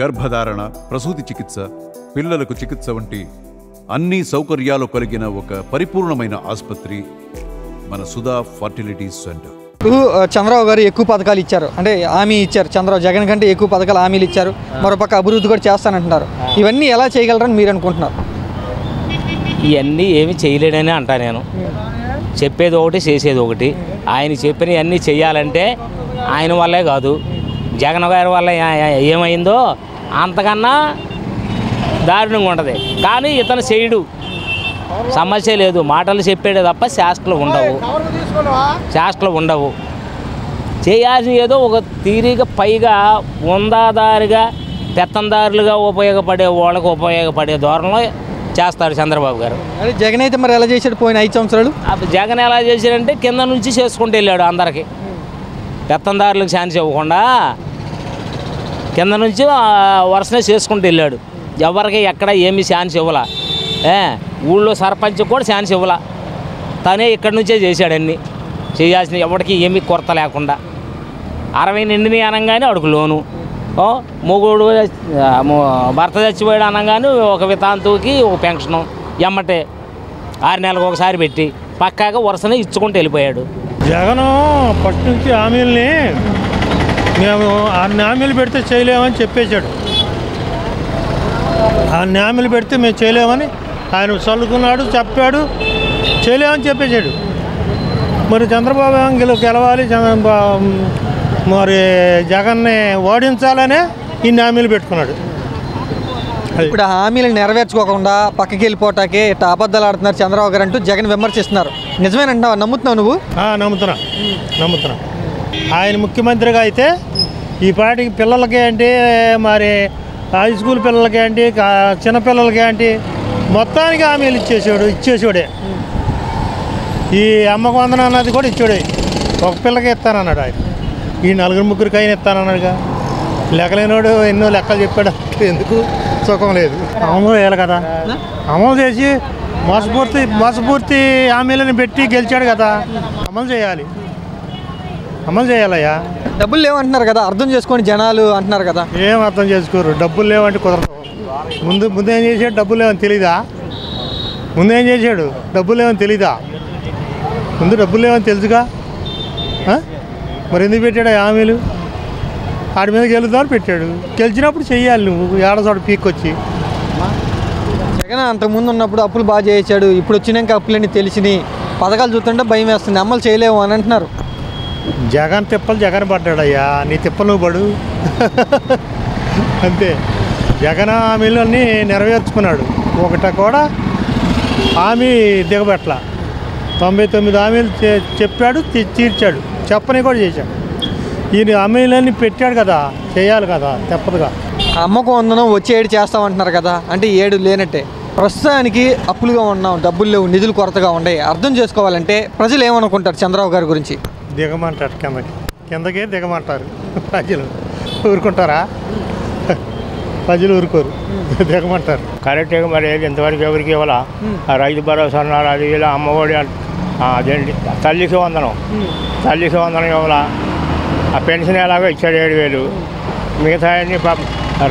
గర్భధారణ, ప్రసూతి చికిత్స, పిల్లలకు చికిత్స వంటి అన్ని సౌకర్యాలు కలిగిన ఒక పరిపూర్ణమైన ఆసుపత్రి మన సుధా ఫర్టిలిటీ సెంటర్. చంద్రబాబు గారు ఎక్కువ పథకాలు ఇచ్చారు, అంటే హామీ ఇచ్చారు. జగన్ కంటే ఎక్కువ పథకాలు హామీలు ఇచ్చారు. మరోపక్క అభివృద్ధి కూడా చేస్తానంటున్నారు. ఇవన్నీ ఎలా చేయగలరని మీరు అనుకుంటున్నారు? ఇవన్నీ ఏమి చేయలేడని అంటా నేను. చెప్పేది ఒకటి, చేసేది ఒకటి. ఆయన చెప్పినవి అన్నీ చేయాలంటే ఆయన వల్లే కాదు, జగన్ గారి వల్ల ఏమైందో అంతకన్నా దారుణంగా ఉంటుంది. కానీ ఇతను చేయడు, సమస్య లేదు. మాటలు చెప్పేదే తప్ప శాస్త్రాలు ఉండవు. చేయాల్సిన ఏదో ఒక తీరిగా పైగా ఉందాదారిగా పెత్తందారులుగా ఉపయోగపడే వాళ్ళకు ఉపయోగపడే ధోరణిలో చేస్తాడు చంద్రబాబు గారు. అదే జగన్ అయితే మరి ఎలా చేశాడు పోయిన 5 సంవత్సరాలు? జగన్ ఎలా చేశాడంటే కింద నుంచి చేసుకుంటూ వెళ్ళాడు. అందరికీ పెత్తందారులకు ఛాన్స్ ఇవ్వకుండా కింద నుంచి వరుసనే చేసుకుంటూ వెళ్ళాడు. ఎవరికి ఎక్కడ ఏమీ ఛాన్స్ ఇవ్వాల. ఊళ్ళో సర్పంచ్ కూడా ఛాన్స్ ఇవ్వాల. తనే ఇక్కడి నుంచే చేశాడు అన్నీ. చేయాల్సిన ఎవరికి ఏమీ కొరత లేకుండా 60 నిండిని అనగానే అడుగు లోను, మొగుడు భర్త చచ్చిపోయాడు అనగానే ఒక వితాంతుకి ఒక పెన్షను ఎమ్మటే 6 నెలలకు ఒకసారి పెట్టి పక్కాగా వరుసనే ఇచ్చుకుంటూ వెళ్ళిపోయాడు. జగన్ ఫస్ట్ నుంచి హామీలని మేము అన్ని హామీలు పెడితే చేయలేమని చెప్పేశాడు. అన్ని హామీలు పెడితే మేము చేయలేమని ఆయన చల్లుకున్నాడు, చెప్పాడు, చేయలేమని చెప్పేశాడు. మరి చంద్రబాబు గెలవాలి, మరి జగన్ని ఓడించాలనే ఇన్ని హామీలు పెట్టుకున్నాడు. ఇప్పుడు హామీలను నెరవేర్చుకోకుండా పక్కకి వెళ్ళిపోవటాకే ఇట్లా అబద్ధాలు ఆడుతున్నారు చంద్రబాబు గారు అంటూ జగన్ విమర్శిస్తున్నారు. నిజమేనంటావా? నమ్ముతున్నావు నువ్వు? నమ్ముతున్నా. ఆయన ముఖ్యమంత్రిగా అయితే ఈ పాటికి పిల్లలకి ఏంటి, మరి హై స్కూల్ పిల్లలకి ఏంటి, చిన్నపిల్లలకి ఏంటి, మొత్తానికి హామీలు ఇచ్చేసాడే. ఈ అమ్మకు వందనం అన్నది కూడా ఇచ్చాడే. ఒక పిల్లకి ఇస్తానన్నాడు ఆయన. ఈ 4 అయినా ఇస్తానన్నాడుగా. లెక్కలేనోడు ఎన్నో లెక్కలు చెప్పాడు, ఎందుకు సుఖం లేదు. అమలు చేయాలి కదా, అమలు చేసి మోసపూర్తి హామీలను పెట్టి గెలిచాడు కదా, అమలు చేయాలయ్యా. డబ్బులు లేవంటున్నారు కదా, అర్థం చేసుకొని జనాలు అంటున్నారు కదా. ఏం అర్థం చేసుకోరు, డబ్బులు లేవంటే కుదరదు. ముందేం చేశాడు, డబ్బులు లేవని తెలీదా? ముందేం చేశాడు, డబ్బులు లేవని తెలీదా? ముందు డబ్బులు లేవని తెలుసుగా, మరి ఎందుకు పెట్టాడు హామీలు? ఆడి మీద గెలుద్దామని పెట్టాడు. గెలిచినప్పుడు చెయ్యాలి, నువ్వు ఏడచోట పీక్కొచ్చి. జగన్ అంతకుముందు ఉన్నప్పుడు అప్పులు బాగా చేయించాడు, ఇప్పుడు వచ్చినాక అప్పులన్నీ తెలిసినాయి, పథకాలు చూస్తుంటే భయం వేస్తుంది, అమలు చేయలేము అని అంటున్నారు. జగన్ తిప్పలు జగన్ పడ్డాడయ్యా, నీ తిప్పలు నువ్వు పడు అంతే. జగన్ హామీలన్నీ నెరవేర్చుకున్నాడు, ఒకట కూడా హామీ దిగబెట్ల. 99 హామీలు చెప్పాడు, తీర్చాడు, చెప్పని కూడా చేశాడు. ఈయన హామీలన్నీ పెట్టాడు కదా, చేయాలి కదా, తప్పదుగా. అమ్మకు వందనం వచ్చే 7 చేస్తామంటున్నారు కదా, అంటే 7 లేనట్టే. ప్రస్తుతానికి అప్పులుగా ఉన్నాం, డబ్బులు లేవు, నిధులు కొరతగా ఉన్నాయి. అర్థం చేసుకోవాలంటే ప్రజలు ఏమనుకుంటారు చంద్రబాబు గారి గురించి? దిగమంటారు, కిందకే దిగమంటారు. ప్రజలు ఊరుకుంటారా? ప్రజలు ఊరుకోరు, దిగమంటారు. కరెక్ట్గా మరి ఇంతవరకు ఎవరికి ఇవ్వాలా? రైతు భరోసా అన్నారు, అది ఇలా అమ్మఒడి, అదేంటి తల్లికి వందనం ఇవ్వాలా? ఆ పెన్షన్ ఎలాగో ఇచ్చాడు 7,000. మిగతా అన్ని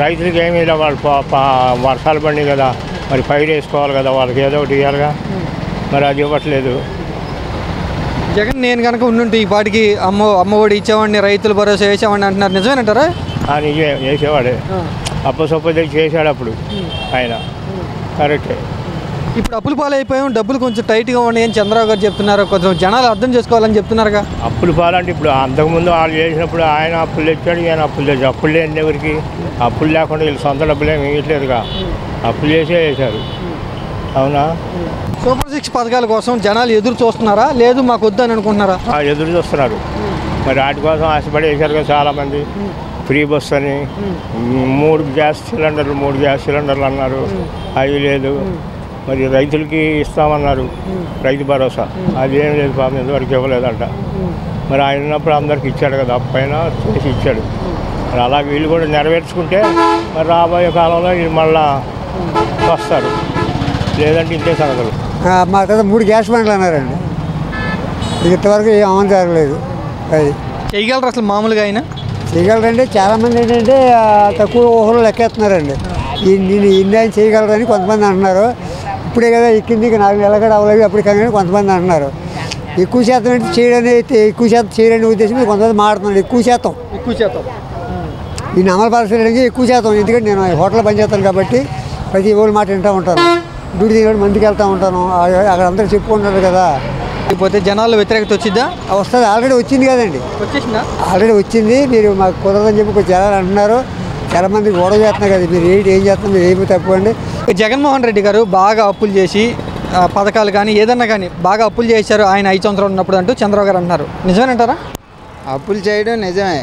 రైతులకి ఏమీ ఇలా వాళ్ళు వర్షాలు పడినాయి కదా, మరి పైరు వేసుకోవాలి కదా, వాళ్ళకి ఏదో ఒకటి ఇవ్వాలిగా, మరి అది ఇవ్వట్లేదు. జగన్ నేను కనుక ఉండుంటే ఈ పాటికి అమ్మఒడి ఇచ్చేవాడిని, రైతులు భరోసా వేసేవాడిని అంటున్నారు. నిజమేనంటారా? నిజమే, వేసేవాడే. అప్పు చేశాడు అప్పుడు ఆయన, కరెక్టే. ఇప్పుడు అప్పులు పాలైపోయాం, డబ్బులు కొంచెం టైట్గా ఉన్నాయని చంద్రబాబు గారు చెప్తున్నారు. కొంచెం జనాలు అర్థం చేసుకోవాలని చెప్తున్నారుగా. అప్పులు పాలంటే ఇప్పుడు అంతకుముందు వాళ్ళు చేసినప్పుడు ఆయన అప్పులు తెచ్చాడు, ఈయన అప్పులు తెచ్చాడు. అప్పులు లేని ఎవరికి? అప్పులు లేకుండా వీళ్ళు సొంత డబ్బులు ఏమి ఇవ్వట్లేదుగా, అప్పులు చేశారు. అవునా? సూపర్ 6 పథకాల కోసం జనాలు ఎదురు చూస్తున్నారా, లేదు మాకు వద్దని అనుకుంటున్నారా? ఎదురు చూస్తున్నారు. మరి వాటి కోసం ఆశపడి వేశారు కదా చాలామంది. ఫ్రీ బస్ అని 3 గ్యాస్ సిలిండర్లు అన్నారు, అవి లేదు. మరి రైతులకి ఇస్తామన్నారు రైతు భరోసా, అది ఏం లేదు పాపం, ఇంతవరకు ఇవ్వలేదంట. మరి ఆయన ఉన్నప్పుడు అందరికి ఇచ్చాడు కదా, అప్పైనా చేసి ఇచ్చాడు. మరి అలా వీళ్ళు కూడా నెరవేర్చుకుంటే మరి రాబోయే కాలంలో వీళ్ళు మళ్ళా వస్తారు, లేదంటే ఇంతే సంగతులు. మా తర్వాత 3 గ్యాస్ బండ్లు అన్నారండి, ఇంతవరకు ఏం అమలు జరగలేదు. అది చేయగలరు అసలు మామూలుగా అయినా? చేయగలరండి. చాలామంది ఏంటంటే తక్కువ ఊహలు లెక్కేస్తున్నారండి. నేను ఇన్ని ఆయన చేయగలరని కొంతమంది అంటున్నారు. ఇప్పుడే కదా ఎక్కింది, 4 నెలలు కూడా అవ్వలేదు అప్పుడు కానీ కొంతమంది అంటున్నారు. ఎక్కువ శాతం అంటే ఎక్కువ శాతం చేయడనే ఉద్దేశం మీద కొంతమంది మాట్లాడుతున్నాడు. ఎక్కువ శాతం ఈ అమలు పరిశీలనకి ఎక్కువ శాతం. ఎందుకంటే నేను హోటల్లో పనిచేస్తాను కాబట్టి ప్రతి ఒళ్ళు మాట వింటూ ఉంటాను. డ్యూటీ దిగడం మందికి వెళ్తూ ఉంటాను. అక్కడ అందరూ చెప్పుకుంటారు కదా. లేకపోతే జనాల్లో వ్యతిరేకత వచ్చిద్దా? వస్తుంది. ఆల్రెడీ వచ్చింది కదండి. వచ్చేసిందా? ఆల్రెడీ వచ్చింది. మీరు మాకు కుదరదని చెప్పి కొంచెం చాలా అంటున్నారు. చాలామంది గొడవ చేస్తున్నారు కదా, మీరు ఏం చేస్తున్నారు, మీరు ఏమి తప్పు అండి. జగన్మోహన్ రెడ్డి గారు బాగా అప్పులు చేసి పథకాలు కానీ ఏదన్నా కానీ బాగా అప్పులు చేశారు ఆయన 5 సంవత్సరాలు ఉన్నప్పుడు అంటూ చంద్రబాబు గారు అంటున్నారు. నిజమేనంటారా? అప్పులు చేయడం నిజమే,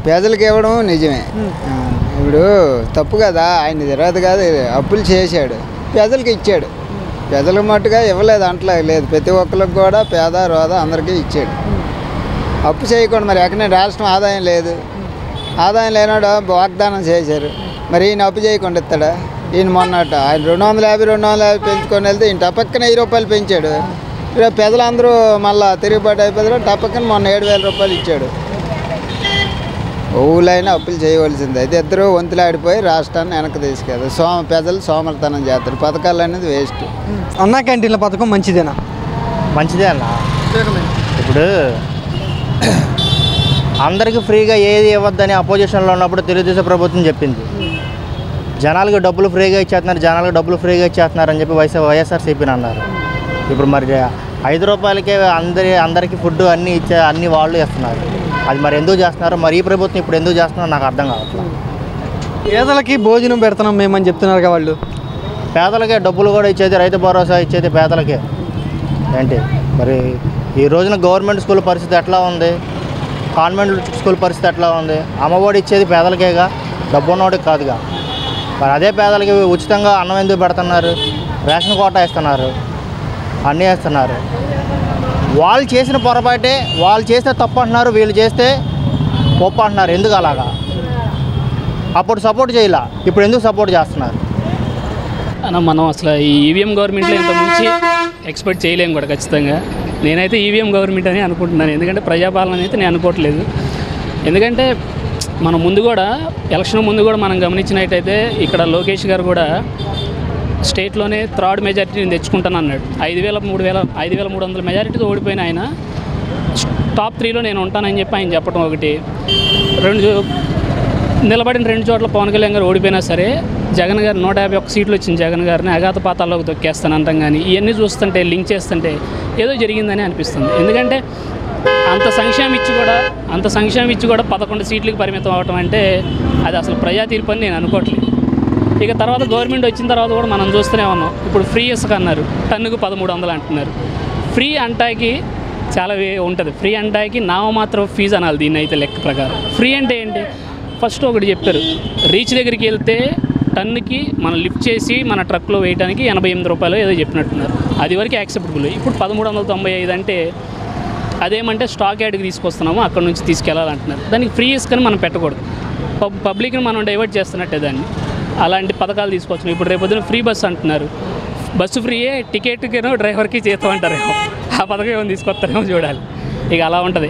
పేదలకు ఇవ్వడం నిజమే. ఇప్పుడు తప్పు కదా, ఆయన తిరగదు కాదు, అప్పులు చేశాడు, పేదలకు ఇచ్చాడు. పేదలకు మట్టుగా ఇవ్వలేదు అంటలే లేదు, ప్రతి ఒక్కరికి కూడా పేద రోద అందరికీ ఇచ్చాడు. అప్పు చేయకుండా మరి ఎక్కడ రాష్ట్రం ఆదాయం లేదు, ఆదాయం లేనాడు వాగ్దానం చేశారు. మరి ఈయన అప్పు చేయకుండా ఇస్తాడా? ఈయన మొన్నట ఆయన 250 పెంచుకొని వెళ్తే ఈయన టపక్కన 1000 రూపాయలు పెంచాడు. పెద్దలందరూ మళ్ళీ తిరుగుబాటు అయిపోతారు. టపక్కన మొన్న 7000 రూపాయలు ఇచ్చాడు. ఊళ్ళైనా అప్పులు చేయవలసింది. అయితే ఇద్దరు వంతులు ఆడిపోయి రాష్ట్రాన్ని వెనక్కి తీసుకెళ్తారు. ప్రజలు సోమరితనం చేస్తారు. పథకాలు అనేది వేస్ట్. అన్నా క్యాంటీన్ల పథకం మంచిదేనా? మంచిదే అన్న. ఇప్పుడు అందరికీ ఫ్రీగా ఏది ఇవ్వద్దని అపోజిషన్లో ఉన్నప్పుడు తెలుగుదేశం ప్రభుత్వం చెప్పింది. జనాలకు డబ్బులు ఫ్రీగా ఇచ్చేస్తున్నారు, జనాలకు డబ్బులు ఫ్రీగా ఇచ్చేస్తున్నారు అని చెప్పి వైఎస్ఆర్సీపీని అన్నారు. ఇప్పుడు మరి 5 రూపాయలకే అందరికీ ఫుడ్ అన్నీ వాళ్ళు ఇస్తున్నారు. అది మరి ఎందుకు చేస్తున్నారు? మరి ఈ ప్రభుత్వం ఇప్పుడు ఎందుకు చేస్తున్నారో నాకు అర్థం కావట్లేదు. పేదలకి భోజనం పెడుతున్నాం మేమని చెప్తున్నారు కదా వాళ్ళు. పేదలకే డబ్బులు కూడా ఇచ్చేది, రైతు భరోసా ఇచ్చేది పేదలకే. ఏంటి మరి ఈ రోజున గవర్నమెంట్ స్కూల్ పరిస్థితి ఎట్లా ఉంది, కాన్వెంట్ స్కూల్ పరిస్థితి ఎట్లా ఉంది? అమ్మఒడి ఇచ్చేది పేదలకేగా, డబ్బు ఉన్నవాడికి కాదుగా. మరి అదే పేదలకి ఉచితంగా అన్నం ఎందుకు పెడుతున్నారు? రేషన్ కోటా ఇస్తున్నారు, అన్నీ వేస్తున్నారు. వాళ్ళు చేసిన పొరపాటే, వాళ్ళు చేస్తే తప్పు అంటున్నారు, వీళ్ళు చేస్తే గొప్ప అంటున్నారు. ఎందుకు అలాగా? అప్పుడు సపోర్ట్ చేయాల, ఇప్పుడు ఎందుకు సపోర్ట్ చేస్తున్నారు? అన్న మనం అసలు ఈ ఈవీఎం గవర్నమెంట్లో ఇంత ముంచి ఎక్స్పెక్ట్ చేయలేము కూడా ఖచ్చితంగా. నేనైతే ఈవీఎం గవర్నమెంట్ అని అనుకుంటున్నాను. ఎందుకంటే ప్రజాపాలన అయితే నేను అనుకోవట్లేదు. ఎందుకంటే మనం ముందు కూడా ఎలక్షన్ ముందు కూడా మనం గమనించినట్టయితే ఇక్కడ లోకేష్ గారు కూడా స్టేట్లోనే 3rd మెజారిటీ నేను తెచ్చుకుంటాను అన్నాడు. 5300 మెజారిటీతో ఓడిపోయిన ఆయన టాప్ 3లో నేను ఉంటానని చెప్పి ఆయన చెప్పడం ఒకటి. నిలబడిన 2 చోట్ల పవన్ కళ్యాణ్ గారు ఓడిపోయినా సరే జగన్ గారు 151 సీట్లు వచ్చిన జగన్ గారిని అఘాత పాతాల్లోకి తొక్కేస్తానంటాం. కానీ ఇవన్నీ చూస్తుంటే లింక్ చేస్తుంటే ఏదో జరిగిందని అనిపిస్తుంది. ఎందుకంటే అంత సంక్షేమం ఇచ్చి కూడా 11 సీట్లకు పరిమితం అవ్వటం అంటే అది అసలు ప్రజా తీర్పు అని నేను అనుకోవట్లేదు. ఇక తర్వాత గవర్నమెంట్ వచ్చిన తర్వాత కూడా మనం చూస్తూనే ఉన్నాం. ఇప్పుడు ఫ్రీ ఇసుక అన్నారు, టన్నుకు 1300 అంటున్నారు. ఫ్రీ అంటాకి చాలా ఉంటుంది. ఫ్రీ అంటాకి నామమాత్రం ఫీజు అనాలి దీన్ని అయితే లెక్క ప్రకారం. ఫ్రీ అంటే ఏంటి? ఫస్ట్ ఒకటి చెప్పారు, రీచ్ దగ్గరికి వెళ్తే టన్నుకి మనం లిఫ్ట్ చేసి మన ట్రక్లో వేయడానికి 88 రూపాయలు ఏదో చెప్పినట్టున్నారు. అది వరకు యాక్సెప్టబుల్. ఇప్పుడు 1395 అంటే అదేమంటే స్టాక్ యార్డ్కి తీసుకొస్తున్నాము, అక్కడ నుంచి తీసుకెళ్ళాలంటున్నారు. దానికి ఫ్రీ ఇసుకని మనం పెట్టకూడదు, పబ్లిక్ని మనం డైవర్ట్ చేస్తున్నట్టే దాన్ని. అలాంటి పథకాలు తీసుకొచ్చినాం. ఇప్పుడు రేపొద్దున ఫ్రీ బస్సు అంటున్నారు. బస్సు ఫ్రీయే, టికెట్కేనో డ్రైవర్కి చేస్తాం అంటారేమో. ఆ పథకం ఏమైనా తీసుకొస్తారేమో చూడాలి. ఇక అలా ఉంటుంది.